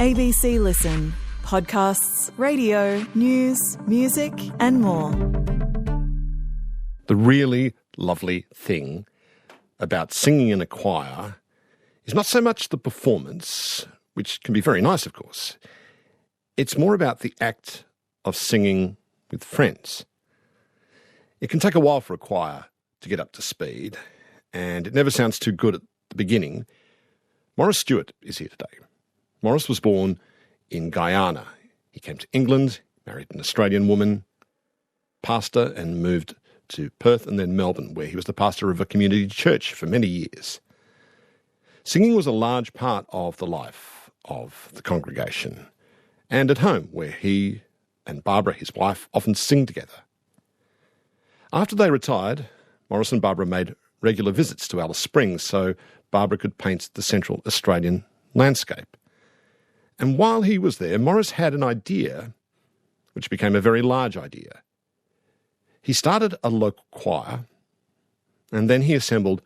ABC Listen. Podcasts, radio, news, music and more. The really lovely thing about singing in a choir is not so much the performance, which can be very nice, of course. It's more about the act of singing with friends. It can take a while for a choir to get up to speed, and it never sounds too good at the beginning. Morris Stuart is here today. Morris was born in Guyana. He came to England, married an Australian woman, pastor, and moved to Perth and then Melbourne, where he was the pastor of a community church for many years. Singing was a large part of the life of the congregation, and at home, where he and Barbara, his wife, often sing together. After they retired, Morris and Barbara made regular visits to Alice Springs so Barbara could paint the Central Australian landscape. And while he was there, Morris had an idea, which became a very large idea. He started a local choir, and then he assembled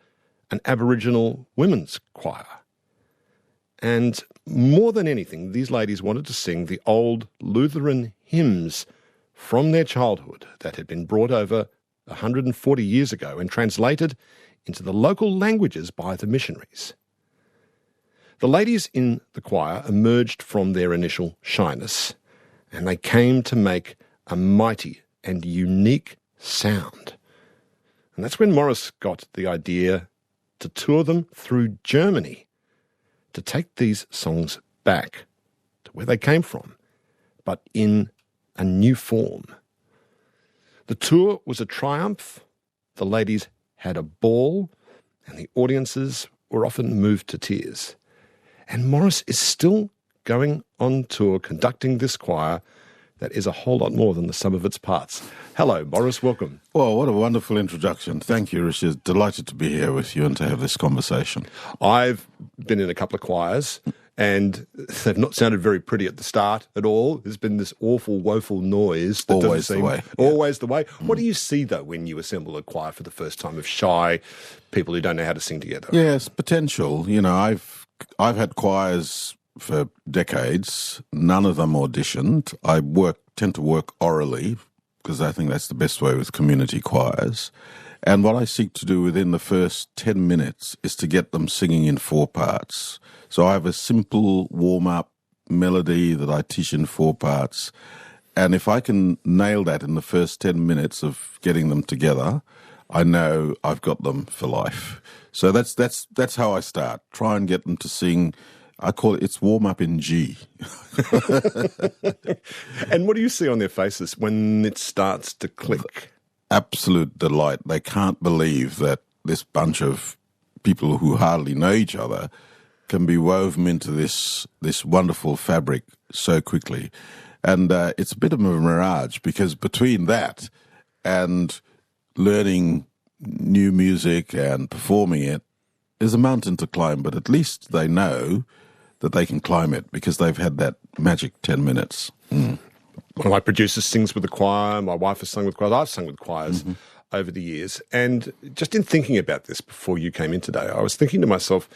an Aboriginal women's choir. And more than anything, these ladies wanted to sing the old Lutheran hymns from their childhood that had been brought over 140 years ago and translated into the local languages by the missionaries. The ladies in the choir emerged from their initial shyness, and they came to make a mighty and unique sound. And that's when Morris got the idea to tour them through Germany, to take these songs back to where they came from, but in a new form. The tour was a triumph. The ladies had a ball, and the audiences were often moved to tears. And Morris is still going on tour conducting this choir that is a whole lot more than the sum of its parts. Hello, Morris, welcome. Well, what a wonderful introduction. Thank you, Richard. Delighted to be here with you and to have this conversation. I've been in a couple of choirs, and they've not sounded very pretty at the start at all. There's been this awful, woeful noise. That always the way. Always the way. What do you see, though, when you assemble a choir for the first time of shy people who don't know how to sing together? Yes, potential. You know, I've had choirs for decades. None of them auditioned. I tend to work orally because I think that's the best way with community choirs. And what I seek to do within the first 10 minutes is to get them singing in 4 parts. So I have a simple warm-up melody that I teach in 4 parts. And if I can nail that in the first 10 minutes of getting them together, I know I've got them for life. So that's how I start. Try and get them to sing. I call it's warm-up in G. And what do you see on their faces when it starts to click? Absolute delight. They can't believe that this bunch of people who hardly know each other can be woven into this wonderful fabric so quickly. And it's a bit of a mirage, because between that and learning new music and performing it is a mountain to climb, but at least they know that they can climb it because they've had that magic 10 minutes. One of my producers sings with the choir. My wife has sung with choirs. I've sung with choirs over the years. And just in thinking about this before you came in today, I was thinking to myself,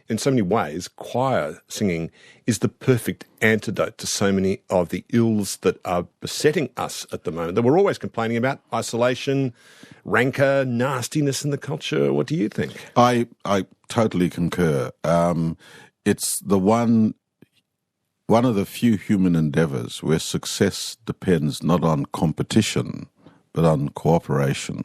in so many ways, choir singing is the perfect antidote to so many of the ills that are besetting us at the moment, that we're always complaining about: isolation, rancour, nastiness in the culture. What do you think? I totally concur. It's the one of the few human endeavours where success depends not on competition, but on cooperation.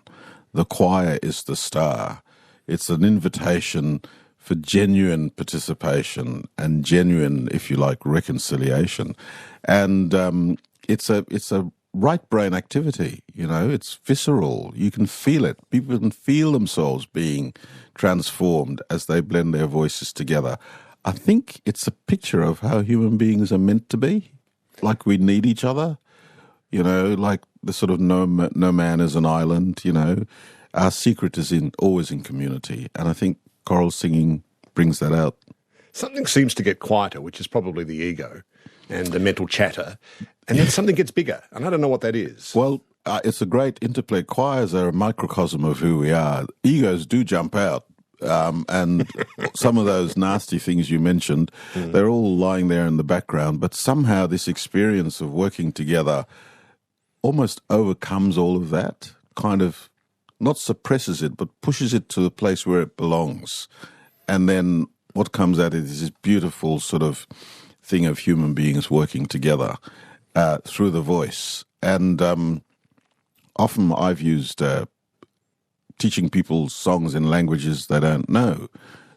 The choir is the star. It's an invitation for genuine participation and genuine, if you like, reconciliation. And it's a right brain activity, you know, it's visceral. You can feel it. People can feel themselves being transformed as they blend their voices together. I think it's a picture of how human beings are meant to be. Like we need each other, you know, like the sort of no man is an island, you know. Our secret is always in community. And I think choral singing brings that out. Something seems to get quieter, which is probably the ego and the mental chatter, and then something gets bigger, and I don't know what that is. Well, it's a great interplay. Choirs are a microcosm of who we are. Egos do jump out and some of those nasty things you mentioned, they're all lying there in the background. But somehow this experience of working together almost overcomes all of that, kind of not suppresses it, but pushes it to the place where it belongs. And then what comes out is this beautiful sort of thing of human beings working together through the voice. And often I've used teaching people songs in languages they don't know,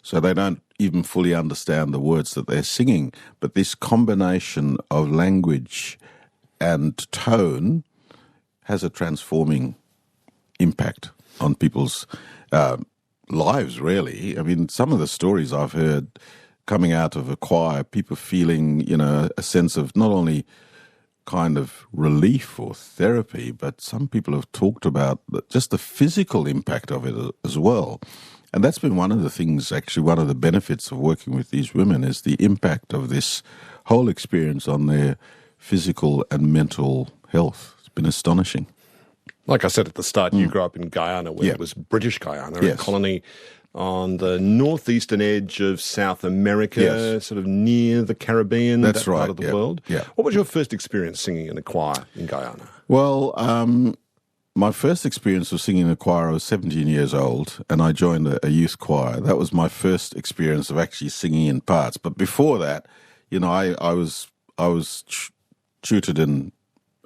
so they don't even fully understand the words that they're singing. But this combination of language and tone has a transforming impact on people's lives, really. I mean, some of the stories I've heard coming out of a choir, people feeling, a sense of not only kind of relief or therapy, but some people have talked about just the physical impact of it as well. And that's been one of the things, actually, one of the benefits of working with these women is the impact of this whole experience on their physical and mental health. It's been astonishing. Like I said at the start, you grew up in Guyana, where it was British Guyana, a colony on the northeastern edge of South America, sort of near the Caribbean, that part of the world. Yeah. What was your first experience singing in a choir in Guyana? Well, my first experience of singing in a choir, I was 17 years old, and I joined a youth choir. That was my first experience of actually singing in parts. But before that, I was tutored in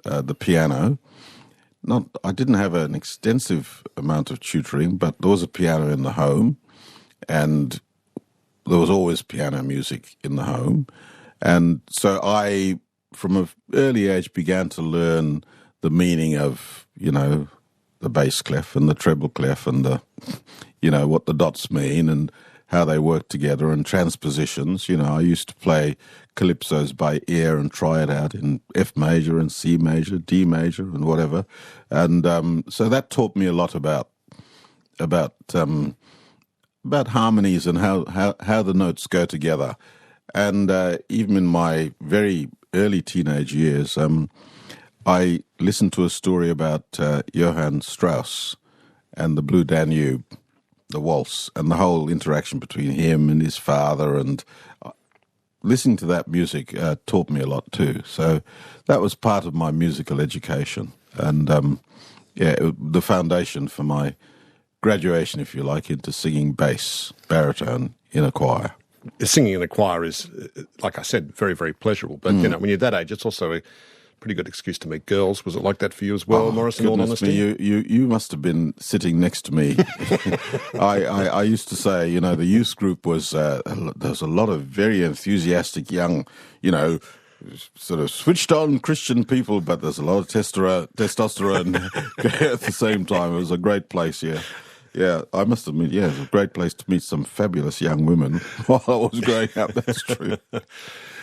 the piano. I didn't have an extensive amount of tutoring, but there was a piano in the home, and there was always piano music in the home. And so I, from an early age, began to learn the meaning of, the bass clef and the treble clef and what the dots mean and how they work together and transpositions. I used to play calypsos by ear and try it out in F major and C major, D major and whatever. And so that taught me a lot about harmonies and how the notes go together. And even in my very early teenage years, I listened to a story about Johann Strauss and the Blue Danube, the waltz, and the whole interaction between him and his father. And listening to that music taught me a lot too. So that was part of my musical education. And the foundation for my graduation, if you like, into singing bass, baritone in a choir. Singing in a choir is, like I said, very, very pleasurable. But, when you're that age, it's also a pretty good excuse to meet girls. Was it like that for you as well, Morris, in all honesty? You must have been sitting next to me. I used to say, the youth group was, there was a lot of very enthusiastic young, sort of switched on Christian people, but there's a lot of testosterone at the same time. It was a great place, Yeah, I must admit, it was a great place to meet some fabulous young women while I was growing up, that's true.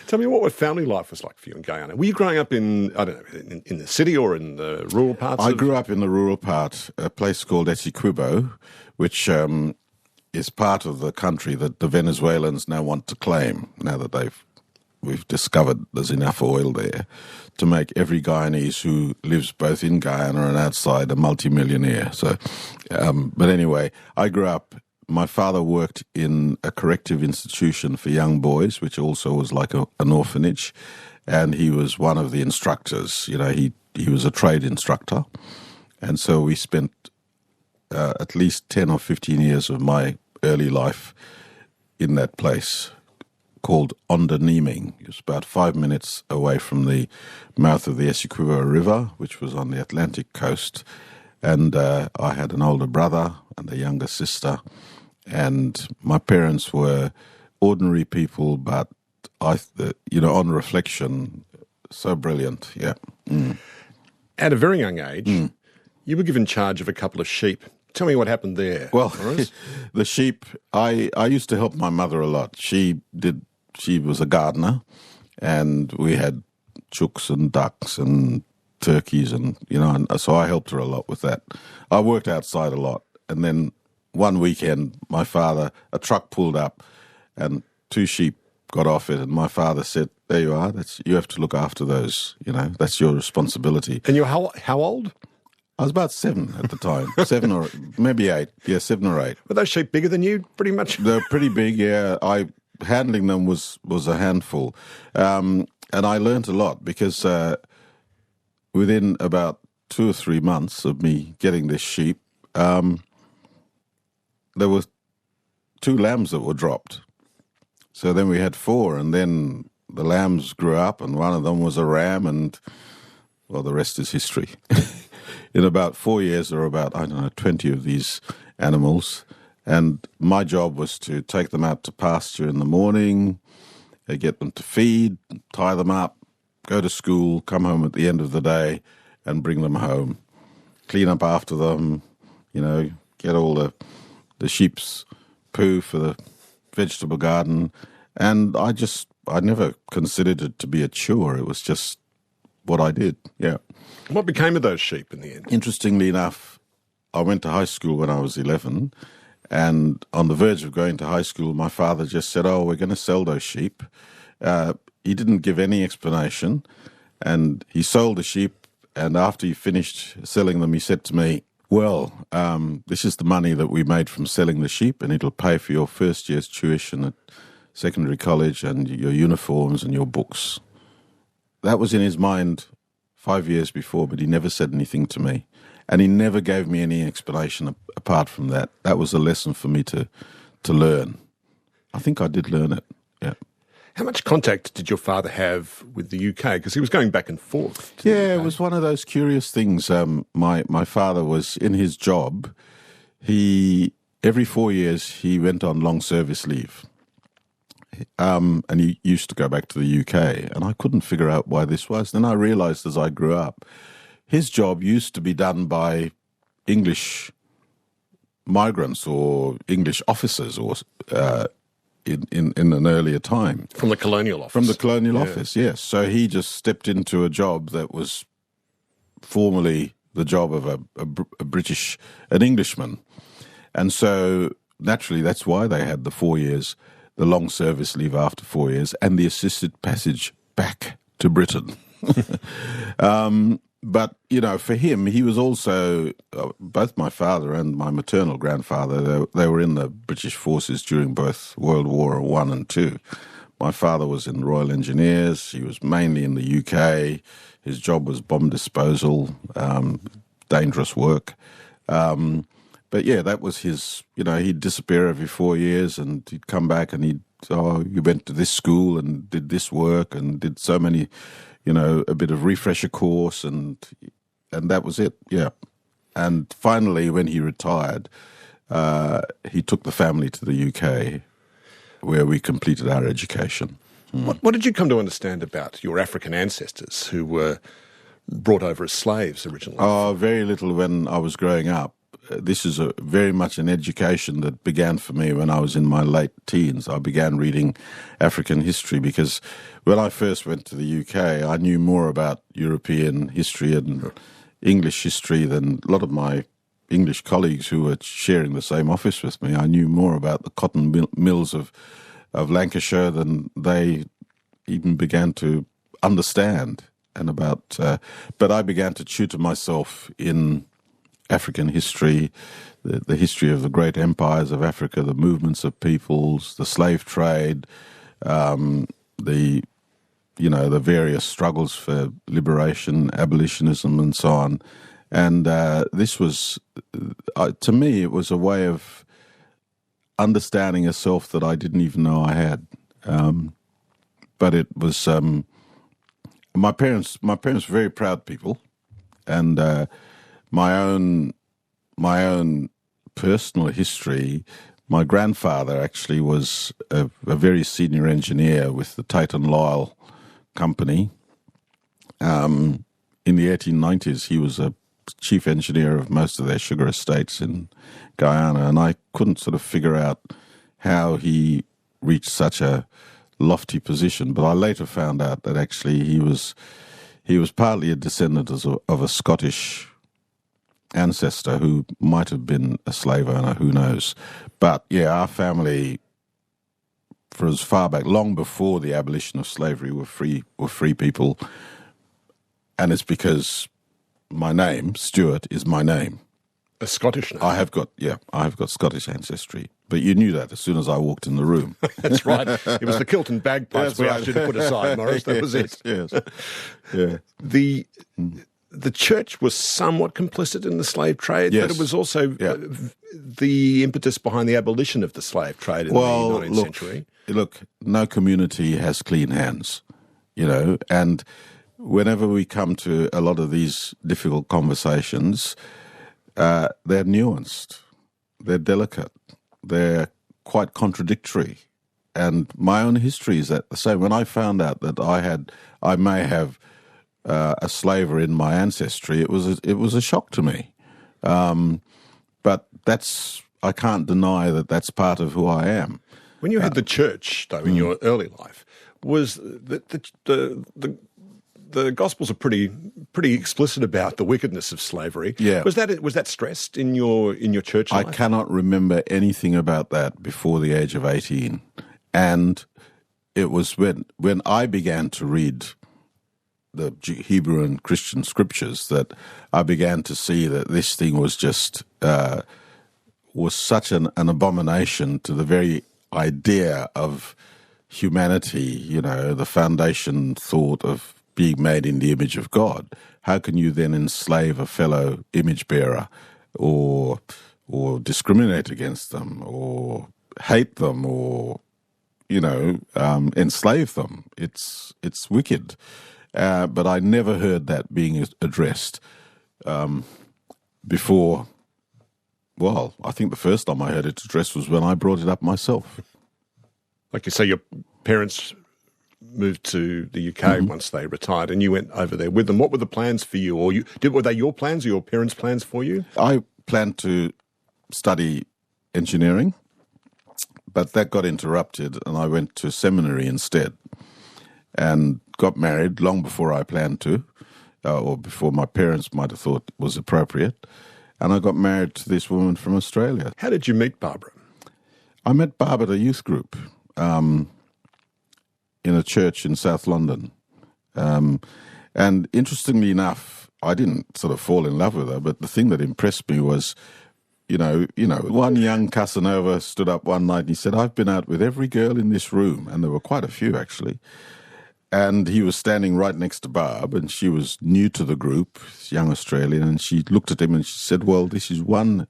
Tell me what family life was like for you in Guyana. Were you growing up in the city or in the rural parts? I grew up in the rural part, a place called Essequibo, which is part of the country that the Venezuelans now want to claim, now that we've discovered there's enough oil there to make every Guyanese who lives both in Guyana and outside a multimillionaire. So, but anyway, I grew up. My father worked in a corrective institution for young boys, which also was like an orphanage, and he was one of the instructors. He was a trade instructor, and so we spent at least 10 or 15 years of my early life in that place called Onderneming. It was about 5 minutes away from the mouth of the Essequibo River, which was on the Atlantic coast. And I had an older brother and a younger sister. And my parents were ordinary people, but on reflection, so brilliant. Yeah. At a very young age, you were given charge of a couple of sheep. Tell me what happened there. Well, the sheep, I used to help my mother a lot. She was a gardener, and we had chooks and ducks and turkeys, and so I helped her a lot with that. I worked outside a lot, and then one weekend, a truck pulled up, and 2 sheep got off it, and my father said, "There you are. You have to look after those. That's your responsibility." And you're how old? I was about 7 at the time, 7 or maybe 8. Yeah, 7 or 8. Were those sheep bigger than you, pretty much? They're pretty big, yeah. Handling them was a handful. And I learnt a lot because within about 2 or 3 months of me getting this sheep, there were 2 lambs that were dropped. So then we had 4, and then the lambs grew up, and one of them was a ram, and, well, the rest is history. In about 4 years, there were about, 20 of these animals. And my job was to take them out to pasture in the morning, get them to feed, tie them up, go to school, come home at the end of the day, and bring them home. Clean up after them, get all the sheep's poo for the vegetable garden. And I never considered it to be a chore. It was just what I did, yeah. What became of those sheep in the end? Interestingly enough, I went to high school when I was 11, and on the verge of going to high school, my father just said, we're going to sell those sheep. He didn't give any explanation, and he sold the sheep, and after he finished selling them, he said to me, well, this is the money that we made from selling the sheep, and it'll pay for your first year's tuition at secondary college and your uniforms and your books. That was in his mind 5 years before, but he never said anything to me. And he never gave me any explanation apart from that. That was a lesson for me to learn. I think I did learn it, yeah. How much contact did your father have with the UK? Because he was going back and forth. Yeah, it was one of those curious things. My father was in his job. Every 4 years, he went on long service leave. And he used to go back to the UK, and I couldn't figure out why this was. Then I realised as I grew up, his job used to be done by English migrants or English officers, or in an earlier time. From the colonial office. From the colonial office, yes. So he just stepped into a job that was formerly the job of an Englishman. And so naturally that's why they had the 4 years, the long service leave after 4 years, and the assisted passage back to Britain. But, for him, he was also, both my father and my maternal grandfather, they were in the British forces during both World War I and II. My father was in the Royal Engineers. He was mainly in the UK. His job was bomb disposal, dangerous work. But yeah, that was his, he'd disappear every 4 years, and he'd come back and you went to this school and did this work and did so many, a bit of refresher course, and that was it, yeah. And finally, when he retired, he took the family to the UK, where we completed our education. What did you come to understand about your African ancestors who were brought over as slaves originally? Very little when I was growing up. This is very much an education that began for me when I was in my late teens. I began reading African history because when I first went to the UK, I knew more about European history and English history than a lot of my English colleagues who were sharing the same office with me. I knew more about the cotton mills of Lancashire than they even began to understand. But I began to tutor myself in African history, the history of the great empires of Africa, the movements of peoples, the slave trade, the various struggles for liberation, abolitionism, and so on. And this was, to me, it was a way of understanding a self that I didn't even know I had. But it was my parents were very proud people, and my own personal history. My grandfather actually was a very senior engineer with the Tate and Lyle company. In the 1890s, he was a chief engineer of most of their sugar estates in Guyana, and I couldn't sort of figure out how he reached such a lofty position. But I later found out that actually he was partly a descendant of a Scottish ancestor who might have been a slave owner, who knows. But yeah, our family, for as far back, long before the abolition of slavery, were free people. And it's because my name, Stuart, is my name. A Scottish name. I have got Scottish ancestry. But you knew that as soon as I walked in the room. That's right. It was the kilt and bagpipes we asked you to put aside, Morris. That was it. Yes. Yeah. The church was somewhat complicit in the slave trade, Yes. but it was also the impetus behind the abolition of the slave trade in the 19th century. Look, no community has clean hands, and whenever we come to a lot of these difficult conversations, they're nuanced, they're delicate, they're quite contradictory. And my own history is that the same. When I found out that I may have a slaver in my ancestry, it was a shock to me. But I can't deny that that's part of who I am. When you had the church, though, in your early life, was the Gospels are pretty explicit about the wickedness of slavery. Yeah. Was that stressed in your church life? I cannot remember anything about that before the age of 18. And it was when I began to read the Hebrew and Christian scriptures that I began to see that this thing was just was such an abomination to the very idea of humanity, the foundation thought of being made in the image of God. How can you then enslave a fellow image bearer or discriminate against them or hate them or, enslave them? It's wicked. But I never heard that being addressed before. Well, I think the first time I heard it addressed was when I brought it up myself. Like you say, your parents moved to the UK once they retired, and you went over there with them. What were the plans for you? Or were they your plans or your parents' plans for you? I planned to study engineering, but that got interrupted, and I went to seminary instead, and got married long before I planned to, or before my parents might have thought was appropriate. And I got married to this woman from Australia. How did you meet Barbara? I met Barb at a youth group in a church in South London. And interestingly enough, I didn't sort of fall in love with her, but the thing that impressed me was, one young Casanova stood up one night and he said, "I've been out with every girl in this room," and there were quite a few actually. And he was standing right next to Barb, and she was new to the group, young Australian, and she looked at him and she said, "Well, this is one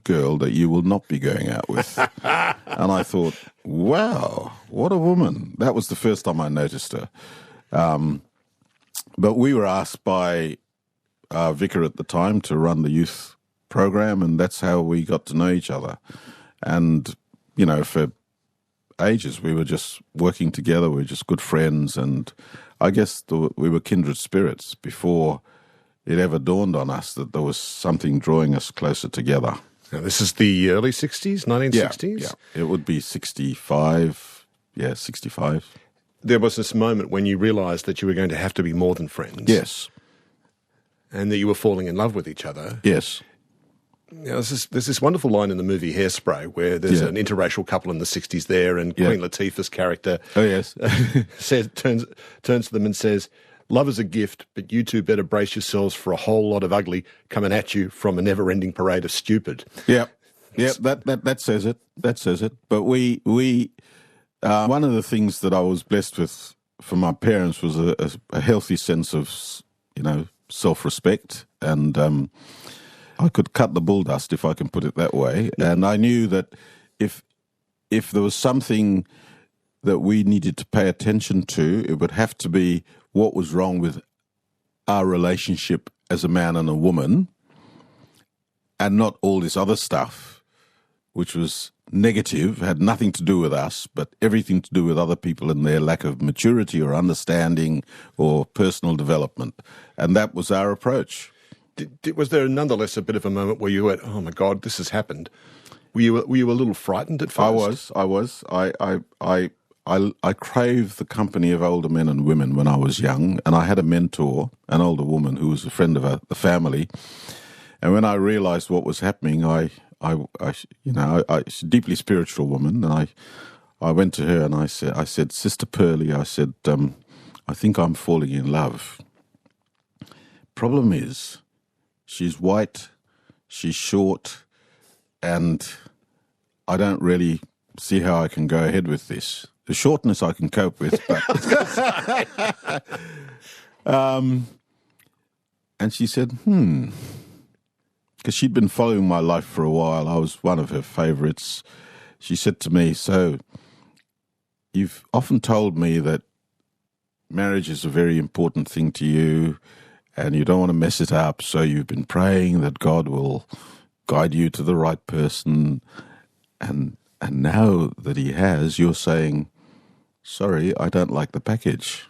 girl that you will not be going out with." And I thought, wow, what a woman. That was the first time I noticed her. But we were asked by our vicar at the time to run the youth program, and that's how we got to know each other. And, for ages we were just working together, we were just good friends, and I guess we were kindred spirits before it ever dawned on us that there was something drawing us closer together. Now, this is the early 60s, 1960s? Yeah. It would be 65. Yeah, 65. There was this moment when you realised that you were going to have to be more than friends. Yes. And that you were falling in love with each other. Yes. There's this wonderful line in the movie Hairspray where there's an interracial couple in the 60s there, and Queen Latifah's character turns to them and says, "Love is a gift, but you two better brace yourselves for a whole lot of ugly coming at you from a never-ending parade of stupid." Yeah, that says it. That says it. But we one of the things that I was blessed with from my parents was a healthy sense of, self-respect, and I could cut the bull dust, if I can put it that way. And I knew that if there was something that we needed to pay attention to, it would have to be what was wrong with our relationship as a man and a woman, and not all this other stuff, which was negative, had nothing to do with us, but everything to do with other people and their lack of maturity or understanding or personal development. And that was our approach. Was there nonetheless a bit of a moment where you went, "Oh my God, this has happened"? Were you a little frightened at first? I was. I craved the company of older men and women when I was young, and I had a mentor, an older woman who was a friend of the family. And when I realised what was happening, she's a deeply spiritual woman, and I went to her and I said, "Sister Pearlie," I said, "I think I'm falling in love. Problem is, she's white, she's short, and I don't really see how I can go ahead with this. The shortness I can cope with, but and she said, because she'd been following my life for a while. I was one of her favourites. She said to me, so you've often told me that marriage is a very important thing to you and you don't want to mess it up, so you've been praying that God will guide you to the right person, and now that he has, you're saying, sorry, I don't like the package.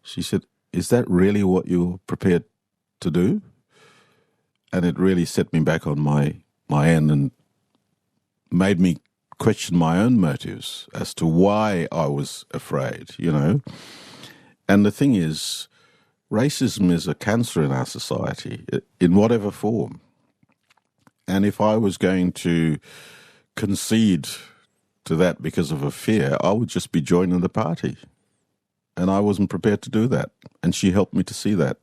She said, is that really what you're prepared to do? And it really set me back on my end and made me question my own motives as to why I was afraid, you know. And the thing is, racism is a cancer in our society, in whatever form. And if I was going to concede to that because of a fear, I would just be joining the party. And I wasn't prepared to do that. And she helped me to see that.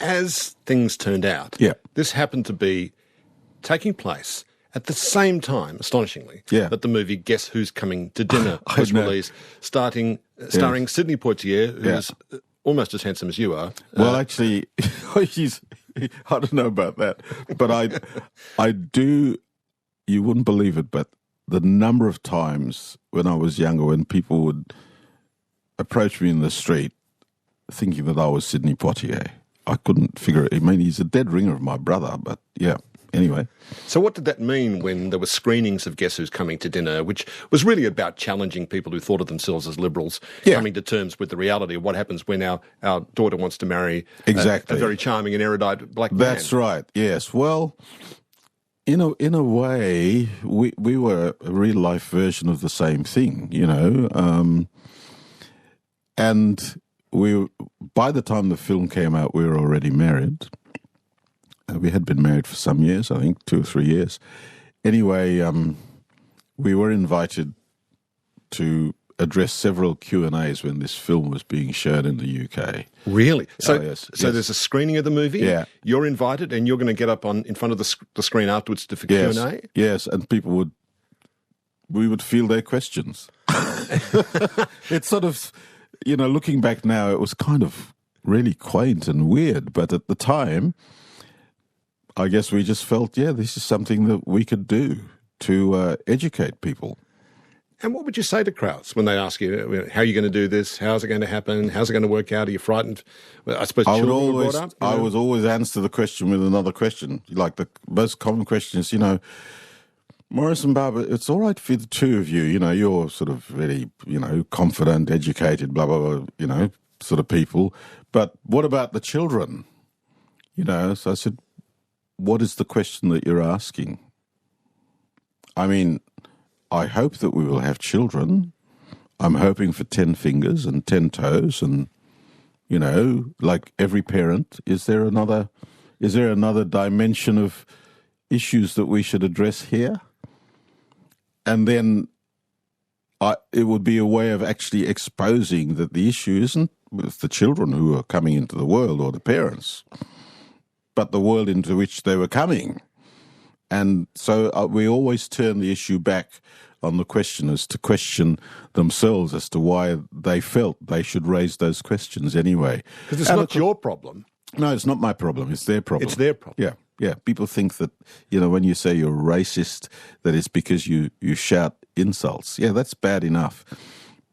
As things turned out, this happened to be taking place at the same time, astonishingly, that the movie Guess Who's Coming to Dinner was released, starring Sidney Poitier, who's almost as handsome as you are. Well, actually, I don't know about that, but I do, you wouldn't believe it, but the number of times when I was younger, when people would approach me in the street thinking that I was Sidney Poitier, I couldn't figure it. I mean, he's a dead ringer of my brother, but yeah. Anyway. So what did that mean when there were screenings of Guess Who's Coming to Dinner, which was really about challenging people who thought of themselves as liberals, coming to terms with the reality of what happens when our daughter wants to marry a very charming and erudite black man? That's right, yes. Well, in a way, we were a real-life version of the same thing, you know. And by the time the film came out, we were already married. We had been married for some years, I think 2 or 3 years. Anyway, we were invited to address several Q&As when this film was being shown in the UK. Really? So, yes. There's a screening of the movie? Yeah. You're invited and you're going to get up in front of the screen afterwards for Q&A? Yes, and we would field their questions. It's sort of, you know, looking back now, it was kind of really quaint and weird, but at the time, I guess we just felt, this is something that we could do to educate people. And what would you say to crowds when they ask you, how are you going to do this? How's it going to happen? How's it going to work out? Are you frightened? Well, I suppose children were brought up. I would always answer the question with another question. Like the most common question is, you know, Morris and Barb, it's all right for the two of you. You know, you're sort of very, you know, confident, educated, blah, blah, blah, you know, sort of people. But what about the children? You know, so I said, what is the question that you're asking? I mean, I hope that we will have children. I'm hoping for 10 fingers and 10 toes and, you know, like every parent, is there another dimension of issues that we should address here? And then it would be a way of actually exposing that the issue isn't with the children who are coming into the world or the parents, but the world into which they were coming. And so we always turn the issue back on the questioners to question themselves as to why they felt they should raise those questions anyway. Because it's not your problem. No, it's not my problem. It's their problem. It's their problem. Yeah. People think that, you know, when you say you're racist, that it's because you shout insults. Yeah, that's bad enough.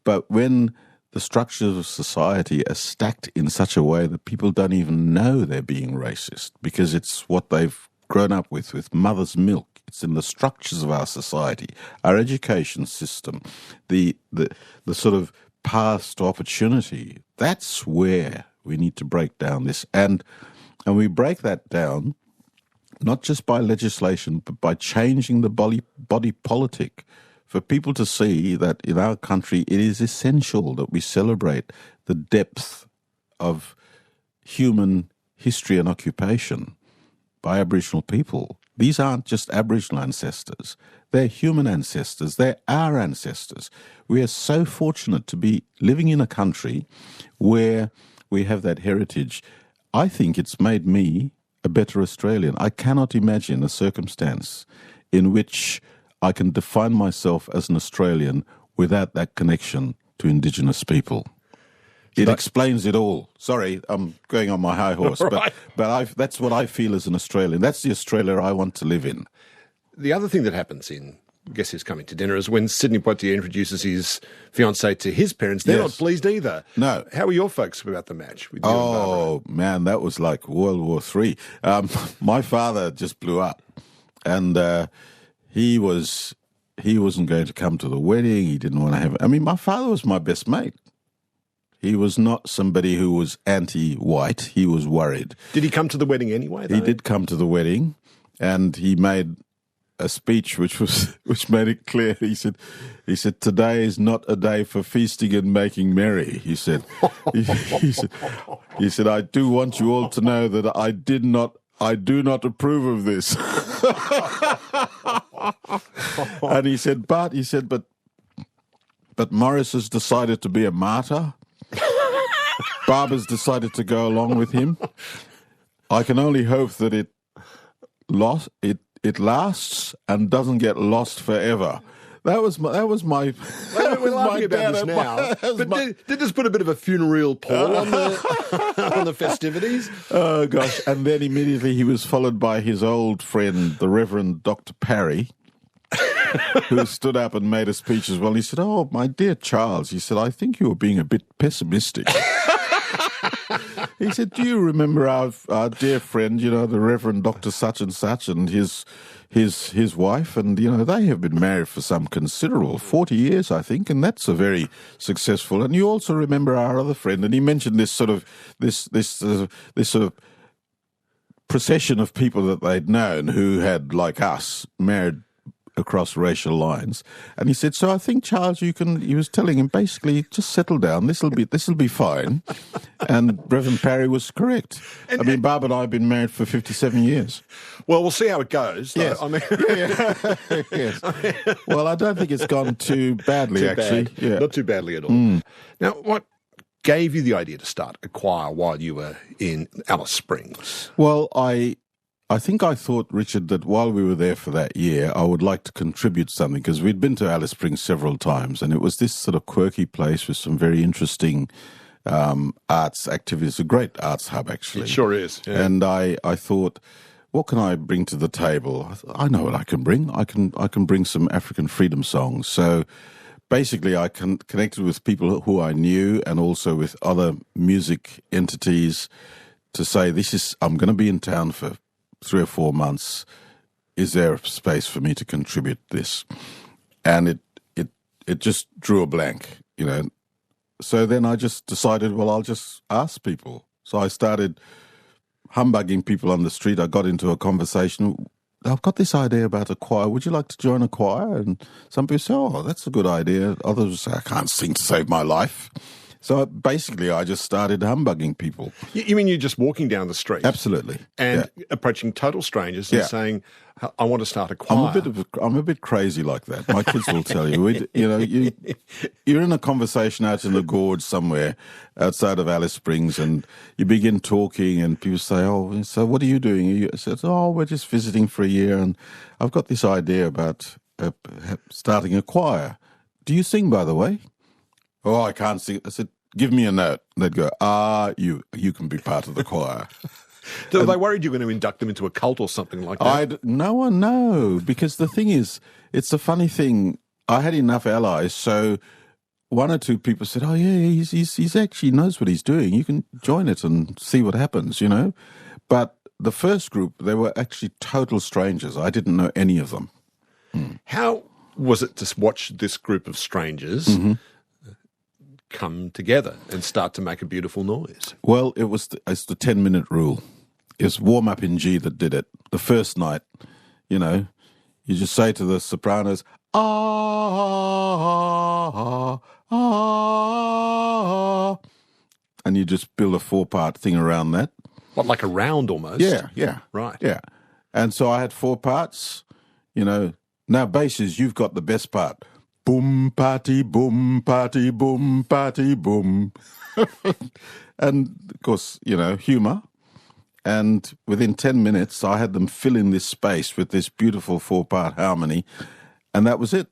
But when the structures of society are stacked in such a way that people don't even know they're being racist because it's what they've grown up with mother's milk. It's in the structures of our society, our education system, the sort of path to opportunity. That's where we need to break down this. And we break that down not just by legislation, but by changing the body politic for people to see that in our country it is essential that we celebrate the depth of human history and occupation by Aboriginal people. These aren't just Aboriginal ancestors. They're human ancestors. They're our ancestors. We are so fortunate to be living in a country where we have that heritage I think it's made me a better Australian. I cannot imagine a circumstance in which I can define myself as an Australian without that connection to Indigenous people. It explains it all. Sorry, I'm going on my high horse, Right. but that's what I feel as an Australian. That's the Australia I want to live in. The other thing that happens in Guess Who's Coming to Dinner is when Sidney Poitier introduces his fiancée to his parents, they're not pleased either. No. How were your folks about the match with you and Barbara? Oh, man, that was like World War III. My father just blew up, and he wasn't going to come to the wedding. He didn't want to have it. I mean, my father was my best mate. He was not somebody who was anti-white. He was worried. Did he come to the wedding anyway, though? He did come to the wedding, and he made a speech which made it clear. He said, "Today is not a day for feasting and making merry." He said, he said, "I do want you all to know that I do not approve of this." And he said, but Morris has decided to be a martyr. Barb has decided to go along with him. I can only hope that it lasts and doesn't get lost forever. That was my We're laughing about this now. Did this put a bit of a funereal pall on the festivities? Oh, gosh. And then immediately he was followed by his old friend, the Reverend Dr. Parry, who stood up and made a speech as well. He said, "Oh, my dear Charles," he said, "I think you were being a bit pessimistic." He said, "Do you remember our dear friend, the Reverend Dr. Such and Such and his wife? And, they have been married for some considerable 40 years, I think, and that's a very successful. And you also remember our other friend." And he mentioned this sort of procession of people that they'd known who had, like us, married across racial lines. And he said, "So I think, Charles, he was telling him, basically, just settle down. This'll be fine." And Reverend Parry was correct. Barb and I have been married for 57 years. Well, we'll see how it goes. Yes. Yes. Well, I don't think it's gone too badly, actually. Bad. Yeah. Not too badly at all. Now, what gave you the idea to start a choir while you were in Alice Springs? Well, I think I thought, Richard, that while we were there for that year, I would like to contribute something, because we'd been to Alice Springs several times, and it was this sort of quirky place with some very interesting arts activities, a great arts hub, actually. It sure is. Yeah. And I thought, what can I bring to the table? I know what I can bring. I can bring some African freedom songs. So basically, I connected with people who I knew and also with other music entities to say, I'm going to be in town for 3 or 4 months. Is there a space for me to contribute this? And it just drew a blank, So then I just decided, well, I'll just ask people. So I started humbugging people on the street. I got into a conversation. "I've got this idea about a choir. Would you like to join a choir?" And some people say, "Oh, that's a good idea." Others say, "I can't sing to save my life." So basically, I just started humbugging people. You mean you're just walking down the street? Absolutely. And approaching total strangers and saying, "I want to start a choir." I'm a bit crazy like that. My kids will tell you. You're in a conversation out in the gorge somewhere outside of Alice Springs, and you begin talking, and people say, "Oh, so what are you doing?" I said, "Oh, we're just visiting for a year, and I've got this idea about starting a choir. Do you sing, by the way?" "Oh, I can't sing." I said, "Give me a note." They'd go, you can be part of the choir. So they worried you were going to induct them into a cult or something like that? No one know, because the thing is, it's a funny thing. I had enough allies, so 1 or 2 people said, "Oh, yeah, he's actually knows what he's doing. You can join it and see what happens, But the first group, they were actually total strangers. I didn't know any of them. How was it to watch this group of strangers come together and start to make a beautiful noise? Well, it's the 10-minute rule. It's warm up in G that did it. The first night, you just say to the sopranos, "Ah, ah, ah," and you just build a 4-part thing around that. What, like a round almost? Yeah. Right. Yeah. And so I had 4 parts, Now, basses, you've got the best part. Boom, party, boom, boom. And, of course, humour. And within 10 minutes, I had them fill in this space with this beautiful 4-part harmony, and that was it.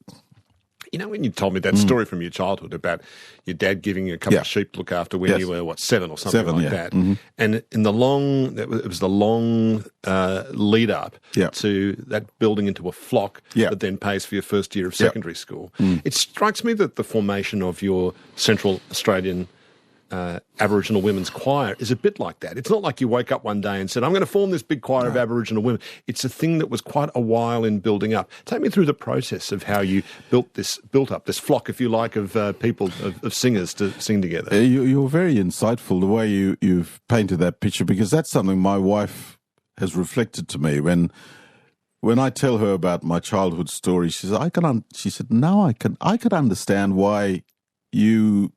You know, when you told me that story from your childhood about your dad giving you a couple of sheep to look after when you were, 7 or something like that. Mm-hmm. And in the long, it was the long lead up to that building into a flock that then pays for your first year of secondary school. It strikes me that the formation of your Central Australian Aboriginal women's choir is a bit like that. It's not like you woke up one day and said, I'm going to form this big choir of Aboriginal women. It's a thing that was quite a while in building up. Take me through the process of how you built up this flock, if you like, of people, of singers to sing together. You're very insightful the way you've painted that picture, because that's something my wife has reflected to me when I tell her about my childhood story. She says, she said, "No, I could understand why you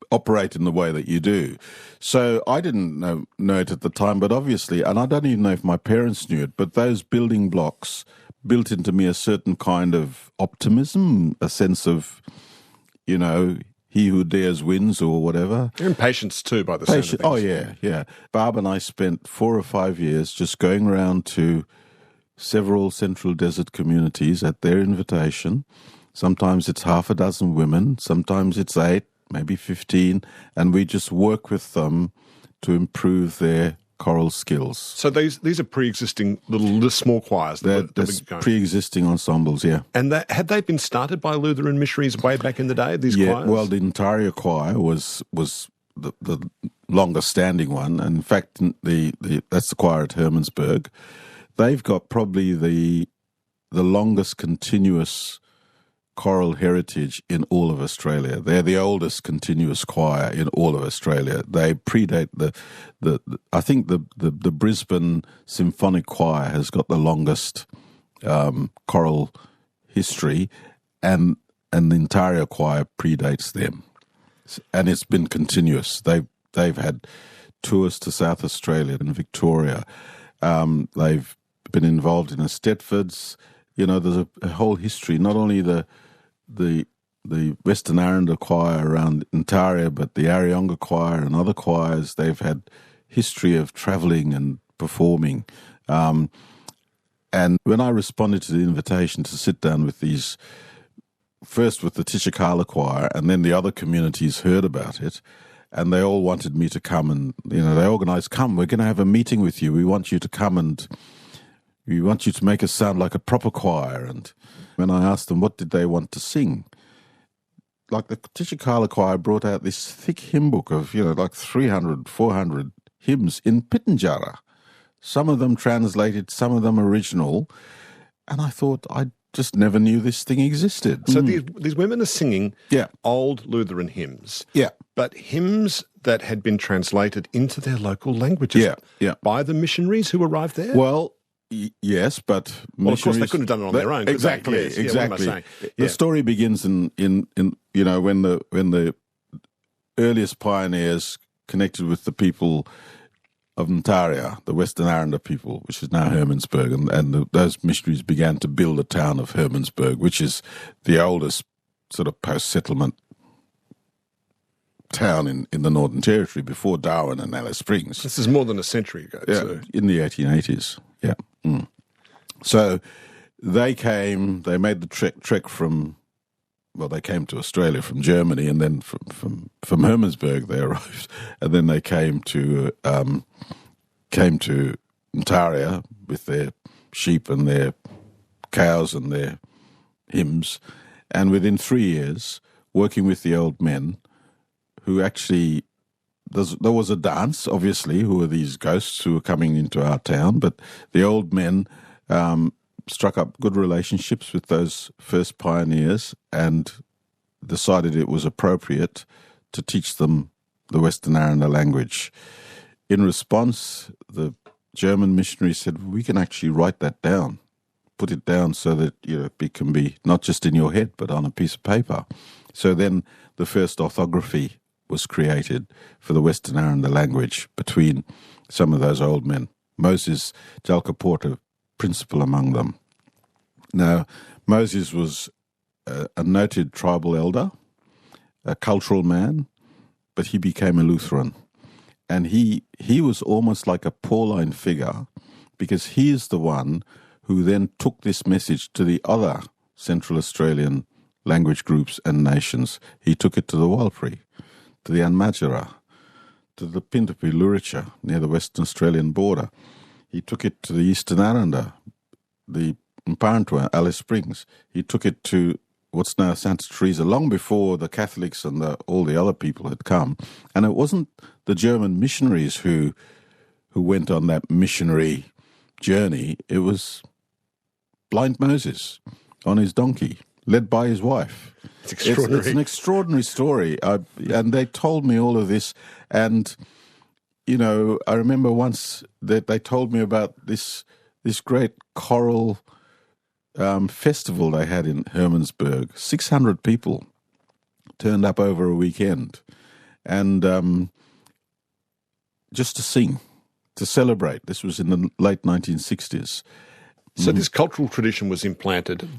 operate in the way that you do." So I didn't know it at the time, but obviously, and I don't even know if my parents knew it, but those building blocks built into me a certain kind of optimism, a sense of, he who dares wins, or whatever. And patience too, by the sound of things. Oh, yeah. Barb and I spent 4 or 5 years just going around to several Central Desert communities at their invitation. Sometimes it's half a dozen women, sometimes it's 8, maybe 15, and we just work with them to improve their choral skills. So these are pre-existing little small choirs? They're pre-existing ensembles, yeah. And had they been started by Lutheran missionaries way back in the day, these choirs? Well, the Intaria choir was the longest standing one, and in fact, that's the choir at Hermannsburg. They've got probably the longest continuous choral heritage in all of Australia. They're the oldest continuous choir in all of Australia. They predate I think the Brisbane Symphonic Choir has got the longest choral history, and the Intaria Choir predates them, and it's been continuous. They've had tours to South Australia and Victoria. They've been involved in Eisteddfods. There's a whole history. Not only the Western Aranda Choir around Intaria, but the Arionga Choir and other choirs, they've had history of travelling and performing. And when I responded to the invitation to sit down with these, first with the Tishakala Choir, and then the other communities heard about it, and they all wanted me to come, and they organised, "Come, we're going to have a meeting with you. We want you to come, and we want you to make us sound like a proper choir." And when I asked them what did they want to sing, like the Tishakala Choir brought out this thick hymn book of, like 300, 400 hymns in Pitjantjatjara. Some of them translated, some of them original. And I thought, I just never knew this thing existed. So these women are singing old Lutheran hymns. Yeah. But hymns that had been translated into their local languages by the missionaries who arrived there? Well, yes, but of course they couldn't have done it on their own. Exactly, yes. exactly. What am I saying? The story begins in when the earliest pioneers connected with the people of Intaria, the Western Aranda people, which is now Hermannsburg, and those missionaries began to build a town of Hermannsburg, which is the oldest sort of post-settlement town in the Northern Territory before Darwin and Alice Springs. This is more than a century ago. Yeah, so. In the 1880s, yeah. So they came, they made the trek from, they came to Australia from Germany, and then from Hermannsburg they arrived, and then they came to Intaria with their sheep and their cows and their hymns, and within 3 years, working with the old men, who actually, there was a dance, obviously, who were these ghosts who were coming into our town, but the old men struck up good relationships with those first pioneers and decided it was appropriate to teach them the Western Aranda language. In response, the German missionaries said, we can actually write that down, put it down so that it can be not just in your head but on a piece of paper. So then the first orthography was created for the Western Aranda language between some of those old men. Moses Jalkaporta, principal among them. Now, Moses was a noted tribal elder, a cultural man, but he became a Lutheran. And he was almost like a Pauline figure, because he is the one who then took this message to the other Central Australian language groups and nations. He took it to the Walpiri, to the Anmadjara, to the Pintupi Luricha near the Western Australian border. He took it to the Eastern Aranda, the Mparntwa, Alice Springs. He took it to what's now Santa Teresa, long before the Catholics and all the other people had come. And it wasn't the German missionaries who went on that missionary journey. It was blind Moses on his donkey, led by his wife. It's extraordinary. It's an extraordinary story. And they told me all of this. And, you know, I remember once that they told me about this great choral festival they had in Hermannsburg. 600 people turned up over a weekend. And just to sing, to celebrate. This was in the late 1960s. So this cultural tradition was implanted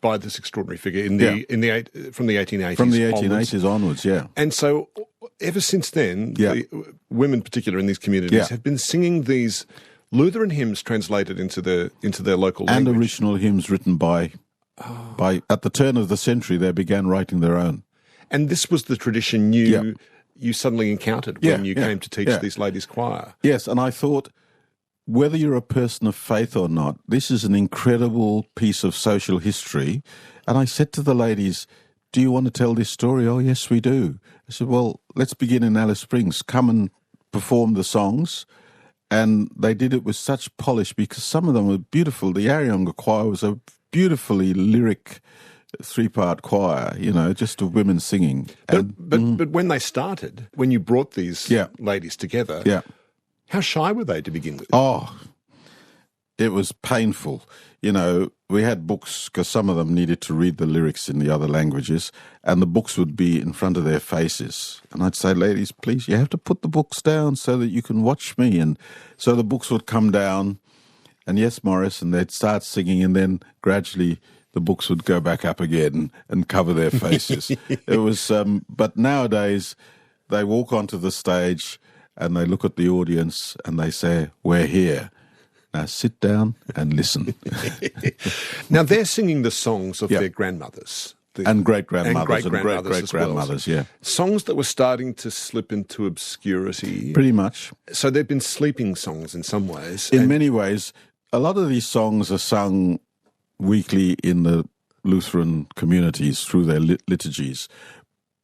by this extraordinary figure from the 1880s. From the 1880s onwards, yeah. And so ever since then, the women, particularly in these communities, have been singing these Lutheran hymns translated into their local language. And original hymns written by at the turn of the century, they began writing their own. And this was the tradition you suddenly encountered when you came to teach this ladies' choir. Yes, and I thought, whether you're a person of faith or not, this is an incredible piece of social history. And I said to the ladies, do you want to tell this story? Oh, yes, we do. I said, well, let's begin in Alice Springs. Come and perform the songs. And they did it with such polish, because some of them were beautiful. The Arionga choir was a beautifully lyric three-part choir, you know, just of women singing. But when they started, when you brought these ladies together, how shy were they to begin with? Oh, it was painful. You know, we had books, because some of them needed to read the lyrics in the other languages, and the books would be in front of their faces. And I'd say, ladies, please, you have to put the books down so that you can watch me. And so the books would come down, and yes, Morris, and they'd start singing, and then gradually the books would go back up again and cover their faces. It was, but nowadays they walk onto the stage and they look at the audience and they say, we're here. Now sit down and listen. Now they're singing the songs of their grandmothers. And great-grandmothers and great-great-grandmothers, well. Songs that were starting to slip into obscurity. Pretty much. So they've been sleeping songs in some ways. In many ways. A lot of these songs are sung weekly in the Lutheran communities through their liturgies,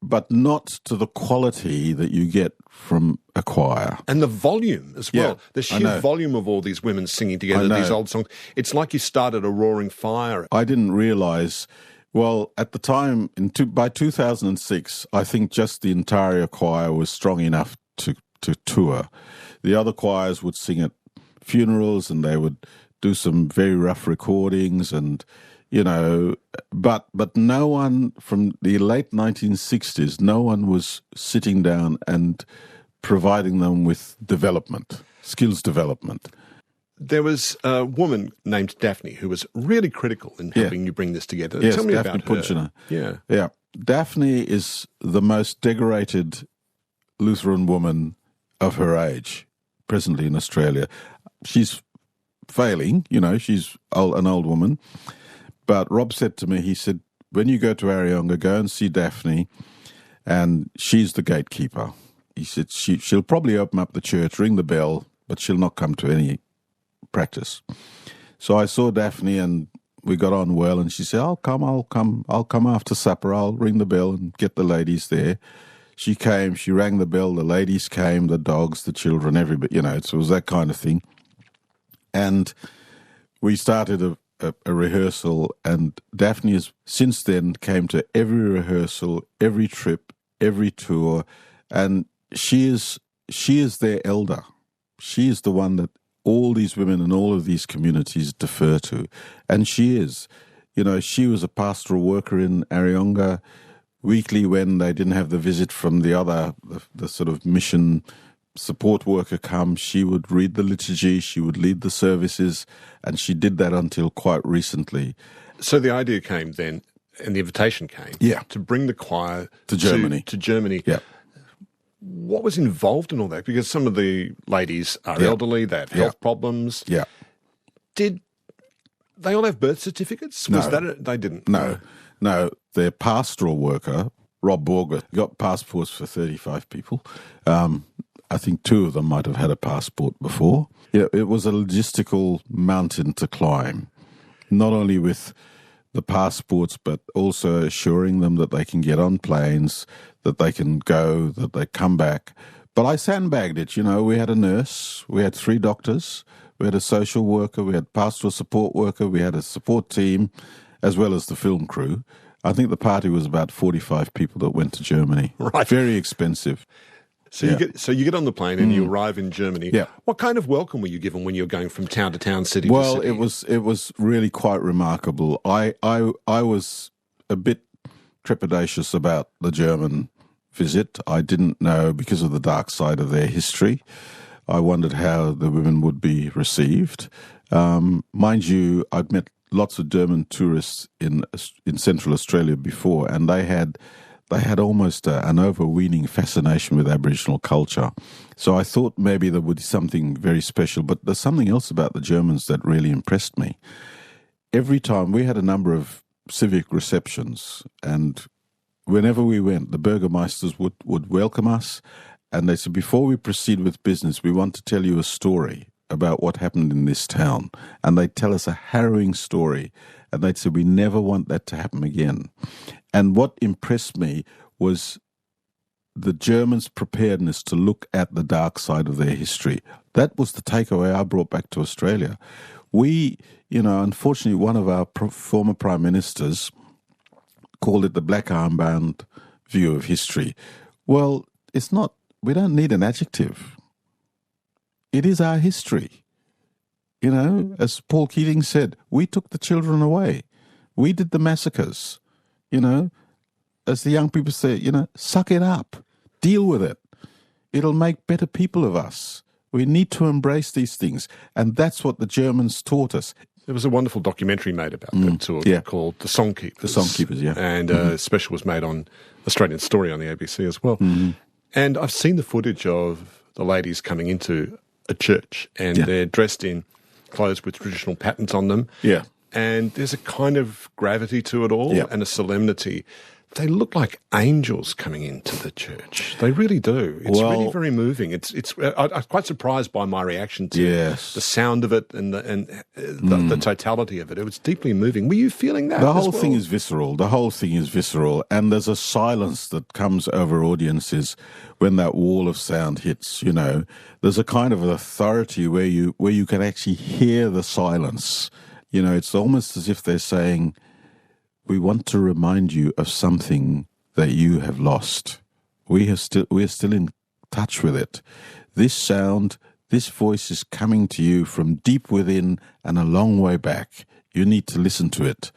but not to the quality that you get from a choir. And the volume as well. The sheer volume of all these women singing together these old songs. It's like you started a roaring fire. I didn't realise, well, at the time, by 2006, I think just the entire choir was strong enough to tour. The other choirs would sing at funerals, and they would do some very rough recordings, and you know, but no one from the late 1960s, no one was sitting down and providing them with skills development. There was a woman named Daphne who was really critical in helping you bring this together. Yes, Tell me Daphne about her. Punchiner. Yeah. Daphne is the most decorated Lutheran woman of her age presently in Australia. She's failing, you know, she's an old woman. But Rob said to me, he said, when you go to Arionga, go and see Daphne, and she's the gatekeeper. He said, she'll probably open up the church, ring the bell, but she'll not come to any practice. So I saw Daphne, and we got on well, and she said, I'll come after supper, I'll ring the bell and get the ladies there. She came, she rang the bell, the ladies came, the dogs, the children, everybody, you know, it was that kind of thing. And we started a rehearsal, and Daphne has since then came to every rehearsal, every trip, every tour, and she is their elder. She is the one that all these women in all of these communities defer to, and she is. You know, she was a pastoral worker in Arionga. Weekly, when they didn't have the visit from the sort of mission support worker come, she would read the liturgy, she would lead the services, and she did that until quite recently. So the idea came then, and the invitation came, to bring the choir to Germany. To Germany. Yeah. what was involved in all that? Because some of the ladies are elderly, they have health problems. Yeah. Did they all have birth certificates? No. Was that they didn't? No. Their pastoral worker, Rob Borger, got passports for 35 people. I think 2 of them might have had a passport before. Yeah, it was a logistical mountain to climb, not only with the passports, but also assuring them that they can get on planes, that they can go, that they come back. But I sandbagged it. We had a nurse, we had 3 doctors, we had a social worker, we had pastoral support worker, we had a support team, as well as the film crew. I think the party was about 45 people that went to Germany. Right. Very expensive. So you get on the plane and you arrive in Germany. Yeah. What kind of welcome were you given when you were going from town to town, city to Well, city? it was really quite remarkable. I was a bit trepidatious about the German visit. I didn't know, because of the dark side of their history. I wondered how the women would be received. Mind you, I'd met lots of German tourists in Central Australia before, and they had almost an overweening fascination with Aboriginal culture. So I thought maybe there would be something very special. But there's something else about the Germans that really impressed me. Every time we had a number of civic receptions, and whenever we went, the Burgermeisters would welcome us, and they said, before we proceed with business, we want to tell you a story about what happened in this town. And they'd tell us a harrowing story, and they'd say, we never want that to happen again. And what impressed me was the Germans' preparedness to look at the dark side of their history. That was the takeaway I brought back to Australia. We, unfortunately, one of our former prime ministers called it the black armband view of history. Well, it's not. We don't need an adjective. It is our history. As Paul Keating said, we took the children away. We did the massacres. As the young people say, suck it up. Deal with it. It'll make better people of us. We need to embrace these things. And that's what the Germans taught us. There was a wonderful documentary made about that tour called The Songkeepers. The Songkeepers, yeah. And a special was made on Australian Story on the ABC as well. Mm-hmm. And I've seen the footage of the ladies coming into a church, and they're dressed in clothes with traditional patterns on them. Yeah. And there's a kind of gravity to it all and a solemnity. They look like angels coming into the church. They really do. It's really very moving. I'm quite surprised by my reaction to the sound of it and the totality of it. It was deeply moving. Were you feeling that? The whole thing is visceral. The whole thing is visceral, and there's a silence that comes over audiences when that wall of sound hits. There's a kind of authority where you can actually hear the silence. It's almost as if they're saying, we want to remind you of something that you have lost. We are still in touch with it. This sound, this voice is coming to you from deep within and a long way back. You need to listen to it.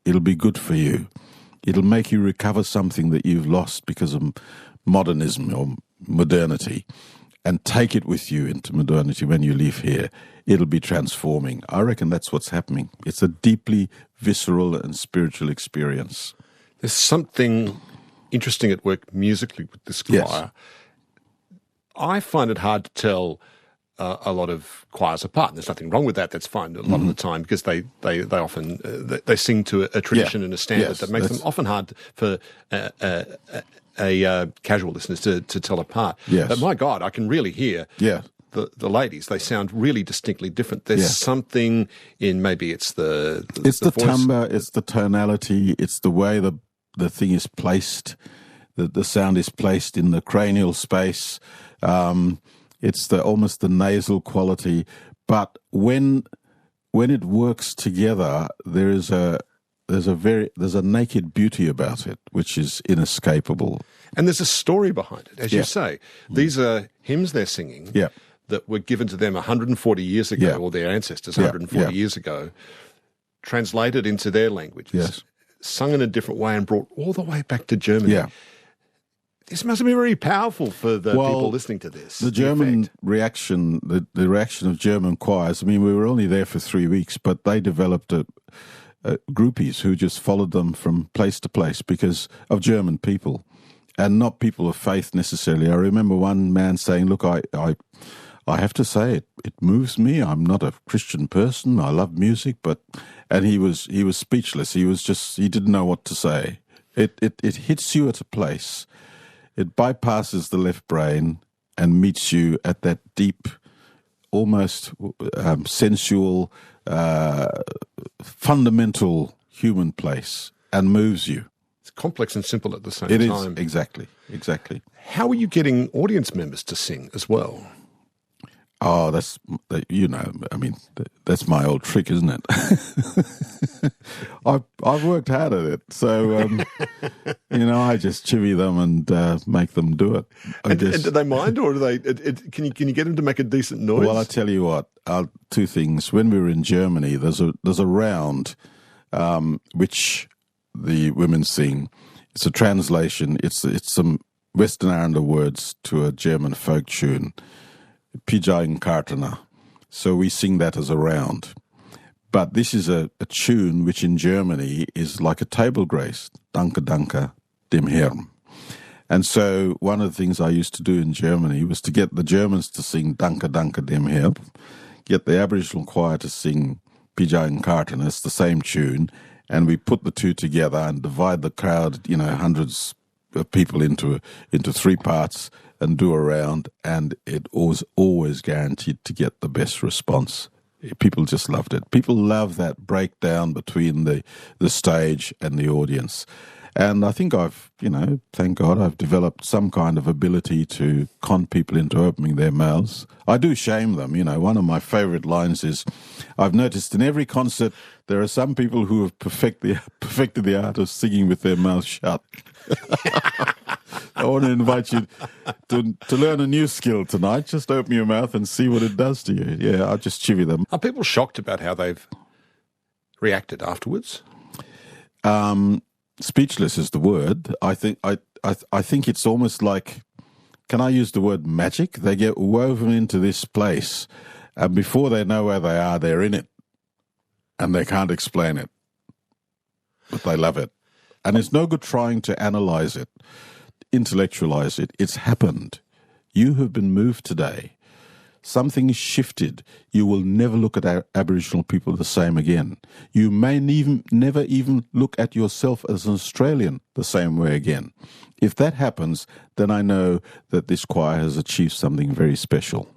It'll be good for you. It'll make you recover something that you've lost because of modernism or modernity, and take it with you into modernity when you leave here. It'll be transforming. I reckon that's what's happening. It's a deeply visceral and spiritual experience. There's something interesting at work musically with this choir. Yes. I find it hard to tell a lot of choirs apart. And there's nothing wrong with that. That's fine a lot of the time, because they often they sing to a tradition and a standard that makes them often hard for casual listeners to tell apart. Yes. But my God, I can really hear the ladies. They sound really distinctly different. There's something in, maybe it's the voice. timbre, it's the tonality, it's the way the thing is placed, the sound is placed in the cranial space. It's almost the nasal quality. But when it works together, there's a naked beauty about it, which is inescapable. And there's a story behind it, as you say. These are hymns they're singing that were given to them 140 years ago, or their ancestors 140 years ago, translated into their languages, sung in a different way and brought all the way back to Germany. Yeah. This must have been very powerful for the people listening to this. The German reaction, the reaction of German choirs, I mean, we were only there for 3 weeks, but they developed groupies who just followed them from place to place because of German people. and not people of faith necessarily. I remember one man saying, look, I have to say it moves me. I'm not a Christian person. I love music, and he was speechless. He didn't know what to say. It hits you at a place. It bypasses the left brain and meets you at that deep, almost sensual, fundamental human place and moves you. It's complex and simple at the same time. It is, exactly. How are you getting audience members to sing as well? Oh, that's my old trick, isn't it? I've worked hard at it. So, I just chivvy them and make them do it. And do they mind, or do they? Can you get them to make a decent noise? Well, I tell you what, two things. When we were in Germany, there's a round which the women sing. It's a translation. It's some Western Islander words to a German folk tune. Pijai Kartana. So we sing that as a round. But this is a tune which in Germany is like a table grace. Danke, danke, dem Herrn. And so one of the things I used to do in Germany was to get the Germans to sing Danke, danke, dem Herrn, get the Aboriginal choir to sing Pijai Kartana. It's the same tune. And we put the two together and divide the crowd, hundreds of people into three parts and do a round, and it was always guaranteed to get the best response. People just loved it. People love that breakdown between the stage and the audience. And I think thank God, I've developed some kind of ability to con people into opening their mouths. I do shame them. One of my favourite lines is, I've noticed in every concert there are some people who have perfected the art of singing with their mouth shut. I want to invite you to learn a new skill tonight. Just open your mouth and see what it does to you. Yeah, I'll just chivvy them. Are people shocked about how they've reacted afterwards? Speechless is the word. I think it's almost like, can I use the word magic? They get woven into this place, and before they know where they are, they're in it, and they can't explain it, but they love it. And it's no good trying to analyze it, intellectualize it. It's happened. You have been moved today. Something is shifted. You will never look at Aboriginal people the same again. You may never even look at yourself as an Australian the same way again. If that happens, then I know that this choir has achieved something very special.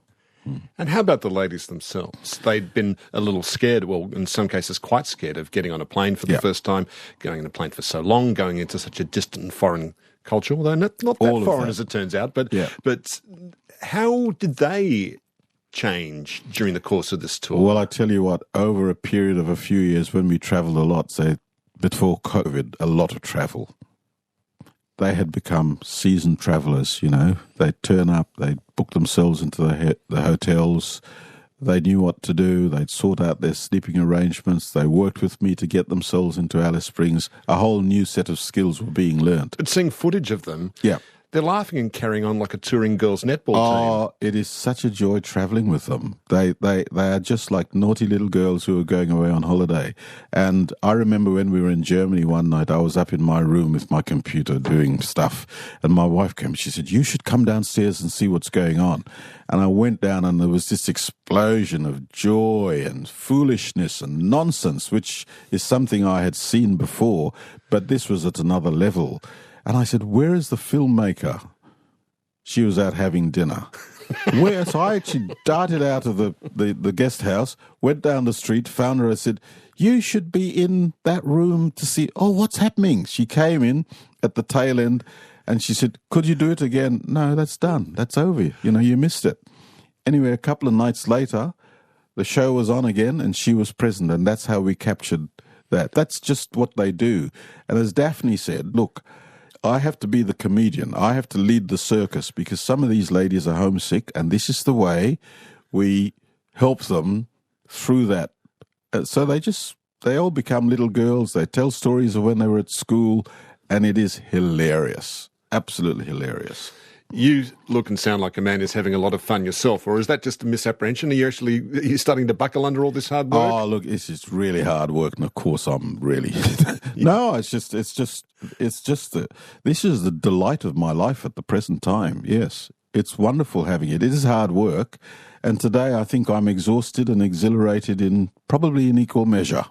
And how about the ladies themselves? They'd been a little scared, well, in some cases quite scared of getting on a plane for the first time, going on a plane for so long, going into such a distant foreign culture, although not that foreign as it turns out. But how did they change during the course of this tour? Well, I tell you what, over a period of a few years when we travelled a lot, say before COVID, a lot of travel, they had become seasoned travellers, They'd turn up, they'd book themselves into the hotels, they knew what to do, they'd sort out their sleeping arrangements, they worked with me to get themselves into Alice Springs. A whole new set of skills were being learnt. But seeing footage of them, they're laughing and carrying on like a touring girls' netball team. Oh, it is such a joy travelling with them. They are just like naughty little girls who are going away on holiday. And I remember when we were in Germany one night, I was up in my room with my computer doing stuff, and my wife came. She said, "You should come downstairs and see what's going on." And I went down, and there was this explosion of joy and foolishness and nonsense, which is something I had seen before, but this was at another level. And I said, "Where is the filmmaker?" She was out having dinner. So I actually darted out of the guest house, went down the street, found her. I said, "You should be in that room to see, what's happening?" She came in at the tail end and she said, "Could you do it again?" "No, that's done. That's over. You missed it." Anyway, a couple of nights later, the show was on again and she was present, and that's how we captured that. That's just what they do. And as Daphne said, look, I have to be the comedian. I have to lead the circus because some of these ladies are homesick, and this is the way we help them through that. So they all become little girls. They tell stories of when they were at school, and it is hilarious. Absolutely hilarious. you look and sound like a man who's having a lot of fun yourself, or is that just a misapprehension? Are you starting to buckle under all this hard work? Oh, look, it's just really hard work, and of course I'm really... No, this is the delight of my life at the present time, yes. It's wonderful having it. It is hard work, and today I think I'm exhausted and exhilarated in probably in equal measure.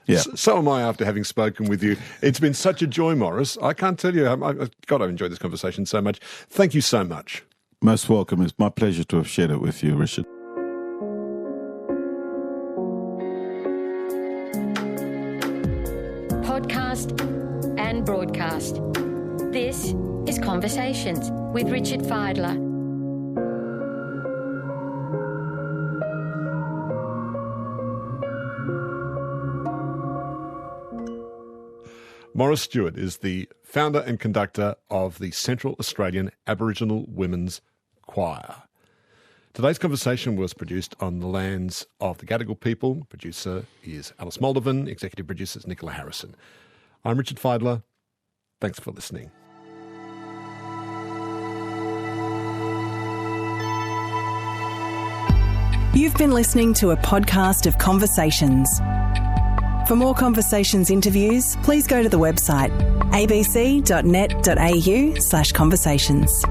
Yeah. So am I after having spoken with you. It's been such a joy, Morris. I can't tell you. God, I've enjoyed this conversation so much. Thank you so much. Most welcome. It's my pleasure to have shared it with you, Richard. Podcast and broadcast. This is Conversations with Richard Fidler. Morris Stuart is the founder and conductor of the Central Australian Aboriginal Women's Choir. Today's conversation was produced on the lands of the Gadigal people. Producer is Alice Moldovan. Executive producer is Nicola Harrison. I'm Richard Fidler. Thanks for listening. You've been listening to a podcast of Conversations. For more Conversations interviews, please go to the website abc.net.au/conversations.